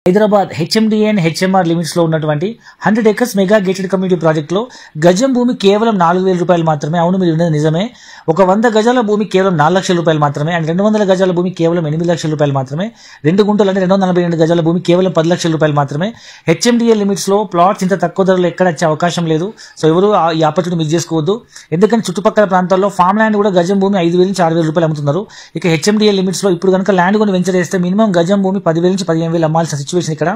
Hyderabad HMDA and HMR limits లో ఉన్నటువంటి 100 acres mega gated community project లో గజం భూమి కేవలం 4,000 రూపాయలు మాత్రమే. అవును, మీరు విన్నది నిజమే. ఒక 100 గజాల భూమి కేవలం 4 లక్షల రూపాయలు మాత్రమే. అండ్ 200 గజాల భూమి కేవలం 8 లక్షల రూపాయలు మాత్రమే. 2 గుంటలు అంటే 242 గజాల భూమి కేవలం 10 లక్షల రూపాయలు మాత్రమే. హెచ్ఎండిఏ లిమిట్స్ లో ప్లాట్స్ ఇంత తక్కువ ధరలో ఎక్కడ వచ్చే అవకాశం లేదు. సో ఎవరు ఈ ఆపర్చునిటీ మిస్ చేసుకోవద్దు. ఎందుకంటే చుట్టుపక్కల ప్రాంతాల్లో ఫామ్ ల్యాండ్ కూడా గజం భూమి 5,000 నుంచి 6,000 రూపాయలు అమ్ముతున్నారు. ఇక హెచ్ఎండిఏ లిమిట్స్ లో ఇప్పుడు కనుక ల్యాండ్ కొని వెంచర్ చేస్తే మినిమం గజం భూమి 10,000 నుంచి 15,000 అమ్మాల్సిన సిచ్యువేషన్ ఇక్కడ.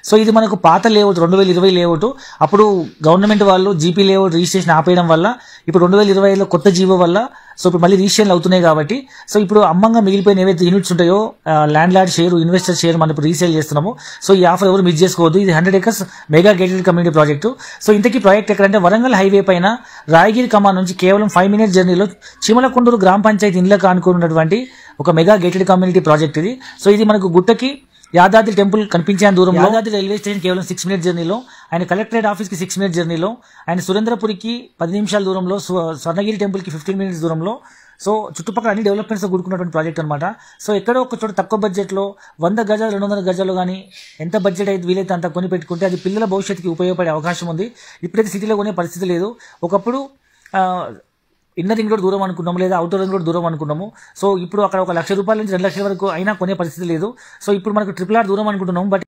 సో ఇది మనకు పాత లేఅవుట్ 2020 లేఅవుట్. అప్పుడు గవర్నమెంట్ వాళ్ళు జీపీ లేఅవుట్ రిజిస్ట్రేషన్ ఆపేయడం వల్ల ఇప్పుడు 2025లో కొత్త జీవో వల్ల సో ఇప్పుడు మళ్ళీ రిజిస్ట్రేషన్లు అవుతున్నాయి కాబట్టి సో ఇప్పుడు అమ్మంగా మిగిలిపోయిన ఏవైతే యూనిట్స్ ఉంటాయో land lord share, investor share మనం ఇప్పుడు రీసేల్ చేస్తున్నాము. సో ఈ ఆఫర్ ఎవరు మిస్ చేసుకోవద్దు. ఇది 100 acres mega gated community project. So ఇంతకీ ప్రాజెక్ట్ ఎక్కడంటే వరంగల్ హైవే పైన రాయగిరి కమాన్ నుంచి కేవలం 5 minutes జర్నీలో చిమలకొండూరు గ్రామ పంచాయతీ ఇండ్లకు ఆనుకున్నటువంటి ఒక మెగా గేటెడ్ కమ్యూనిటీ ప్రాజెక్ట్ ఇది. సో ఇది మనకు గుట్టకి యాదాద్రి టెంపుల్ కనిపించే దూరంలో, యాదాద్రి రైల్వే స్టేషన్ కేవలం 6 minutes జర్నీలో, ఆయన కలెక్టరేట్ ఆఫీస్ కి 6 minutes జర్నీలో, ఆయన సురేంద్రపురికి 10 నిమిషాల దూరంలో, స్వర్ణగిరి టెంపుల్ కి 15 minutes దూరంలో. సో చుట్టుపక్కల అన్ని డెవలప్మెంట్స్ కూడుకున్నటువంటి ప్రాజెక్ట్ అనమాట. సో ఎక్కడో ఒక చోట తక్కువ బడ్జెట్ లో 100 గజాలు 200 గజాలు కానీ ఎంత బడ్జెట్ అయితే వీలైతే అంత కొని పెట్టుకుంటే అది పిల్లల భవిష్యత్తుకి ఉపయోగపడే అవకాశం ఉంది. ఇప్పుడైతే సిటీలో కొనే పరిస్థితి లేదు. ఒకప్పుడు ఇన్నర్ రింగ్ రోడ్ దూరం అనుకున్నాము, లేదా అవుటర్ రింగ్ రోడ్ దూరం అనుకున్నాము. సో ఇప్పుడు అక్కడ 1 లక్ష రూపాయల నుంచి 2 లక్షల వరకు అయినా కొనే పరిస్థితి లేదు. సో ఇప్పుడు మనకు RRR దూరం అనుకుంటున్నాము. బట్